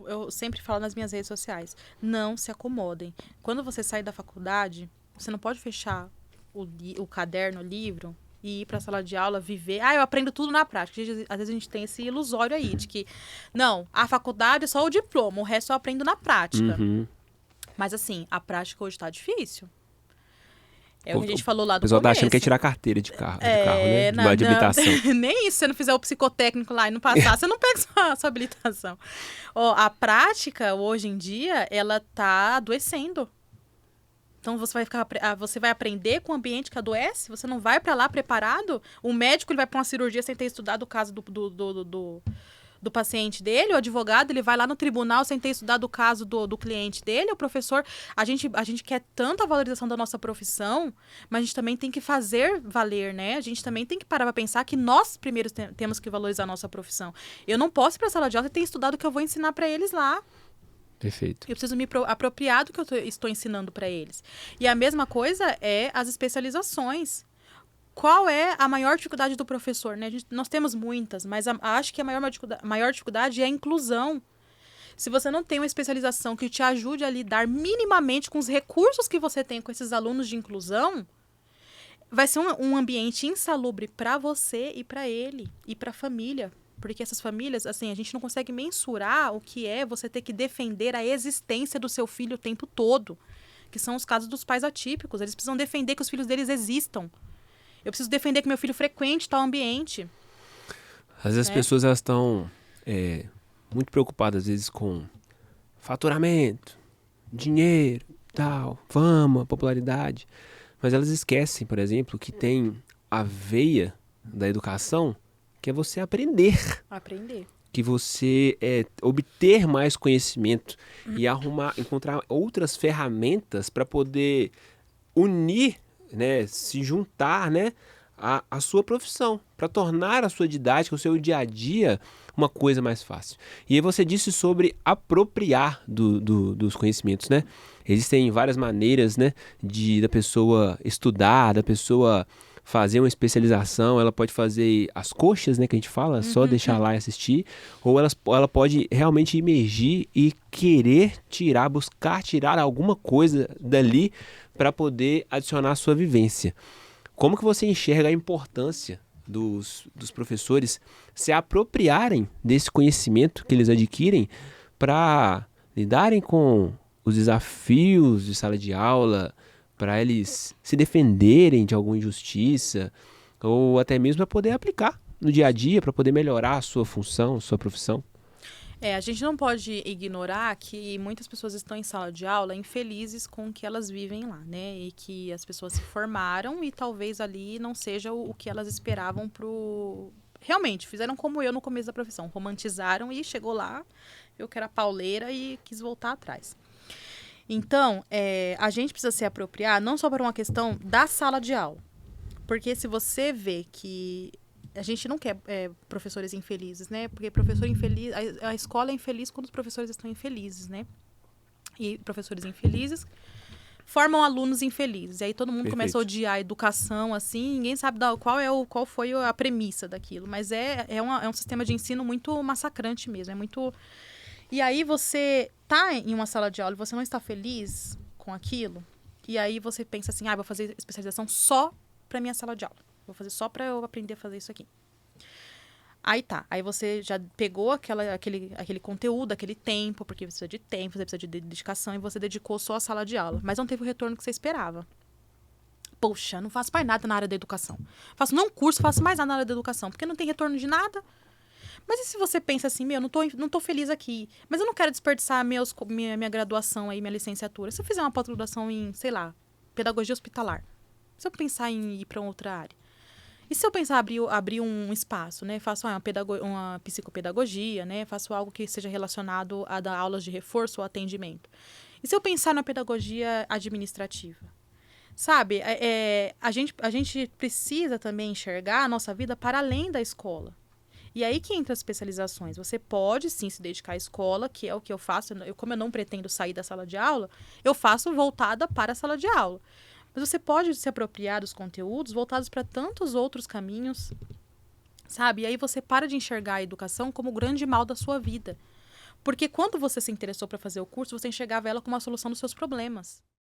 Eu sempre falo nas minhas redes sociais, não se acomodem. Quando você sai da faculdade, você não pode fechar o caderno, o livro, e ir para a sala de aula, viver. Eu aprendo tudo na prática. Às vezes a gente tem esse ilusório aí, de que, não, a faculdade é só o diploma, o resto eu aprendo na prática. Uhum. Mas assim, a prática hoje tá difícil. É o O que a gente falou lá do pessoal tá começo. achando que é tirar carteira de carro, né? De habilitação. Nem isso, se você não fizer o psicotécnico lá e não passar, você não pega sua habilitação. A prática, hoje em dia, ela tá adoecendo. Então, você vai aprender com o ambiente que adoece? Você não vai para lá preparado? O médico ele vai para uma cirurgia sem ter estudado o caso do paciente dele, o advogado ele vai lá no tribunal sem ter estudado o caso do cliente dele, o professor, a gente quer tanto a valorização da nossa profissão, mas a gente também tem que fazer valer, né? A gente também tem que parar para pensar que nós primeiros temos que valorizar a nossa profissão. Eu não posso ir para a sala de aula e ter estudado o que eu vou ensinar para eles lá. Perfeito. Eu preciso me apropriar do que eu estou ensinando para eles. E a mesma coisa é as especializações. Qual é a maior dificuldade do professor? Né? Nós temos muitas, mas acho que a maior dificuldade é a inclusão. Se você não tem uma especialização que te ajude a lidar minimamente com os recursos que você tem com esses alunos de inclusão, vai ser um ambiente insalubre para você e para ele, e para a família. Porque essas famílias, assim, a gente não consegue mensurar o que é você ter que defender a existência do seu filho o tempo todo. Que são os casos dos pais atípicos. Eles precisam defender que os filhos deles existam. Eu preciso defender que meu filho frequente tal ambiente. Às vezes as pessoas elas estão muito preocupadas, às vezes, com faturamento, dinheiro, tal, fama, popularidade. Mas elas esquecem, por exemplo, que tem a veia da educação, que é você aprender. Aprender. Que você obter mais conhecimento e encontrar outras ferramentas para poder unir, né, se juntar, né, a sua profissão, para tornar a sua didática, o seu dia a dia, uma coisa mais fácil. E aí você disse sobre apropriar dos conhecimentos, né? Existem várias maneiras, né, da pessoa estudar, da pessoa fazer uma especialização. Ela pode fazer as coxas, né, que a gente fala, só deixar lá e assistir, ou ela pode realmente imergir e buscar tirar alguma coisa dali para poder adicionar a sua vivência. Como que você enxerga a importância dos professores se apropriarem desse conhecimento que eles adquirem para lidarem com os desafios de sala de aula, para eles se defenderem de alguma injustiça, ou até mesmo para poder aplicar no dia a dia, para poder melhorar a sua função, sua profissão? A gente não pode ignorar que muitas pessoas estão em sala de aula infelizes com o que elas vivem lá, né? E que as pessoas se formaram e talvez ali não seja o que elas esperavam Realmente, fizeram como eu no começo da profissão. Romantizaram e chegou lá, eu que era pauleira e quis voltar atrás. Então, a gente precisa se apropriar não só por uma questão da sala de aula. Porque se você vê que a gente não quer professores infelizes, né? Porque professor infeliz, a escola é infeliz quando os professores estão infelizes, né? E professores infelizes formam alunos infelizes. E aí todo mundo começa a odiar a educação, assim, ninguém sabe qual foi a premissa daquilo. Mas é um sistema de ensino muito massacrante mesmo, é muito... E aí você tá em uma sala de aula e você não está feliz com aquilo, e aí você pensa assim, vou fazer especialização só pra minha sala de aula. Vou fazer só pra eu aprender a fazer isso aqui. Aí tá. Aí você já pegou aquele conteúdo, aquele tempo, porque você precisa de tempo, você precisa de dedicação, e você dedicou só a sala de aula. Mas não teve o retorno que você esperava. Poxa, não faço mais nada na área da educação. Faço não curso, faço mais nada na área da educação, porque não tem retorno de nada. Mas e se você pensa assim, não tô feliz aqui, mas eu não quero desperdiçar minha graduação aí, minha licenciatura. Se eu fizer uma pós-graduação em, sei lá, pedagogia hospitalar, se eu pensar em ir para outra área, e se eu pensar abrir um espaço, né? Faço uma psicopedagogia, né? Faço algo que seja relacionado a dar aulas de reforço ou atendimento. E se eu pensar na pedagogia administrativa? Sabe, a gente precisa também enxergar a nossa vida para além da escola. E aí que entra as especializações. Você pode, sim, se dedicar à escola, que é o que eu faço. Como eu não pretendo sair da sala de aula, eu faço voltada para a sala de aula. Mas você pode se apropriar dos conteúdos voltados para tantos outros caminhos, sabe? E aí você para de enxergar a educação como o grande mal da sua vida. Porque quando você se interessou para fazer o curso, você enxergava ela como a solução dos seus problemas.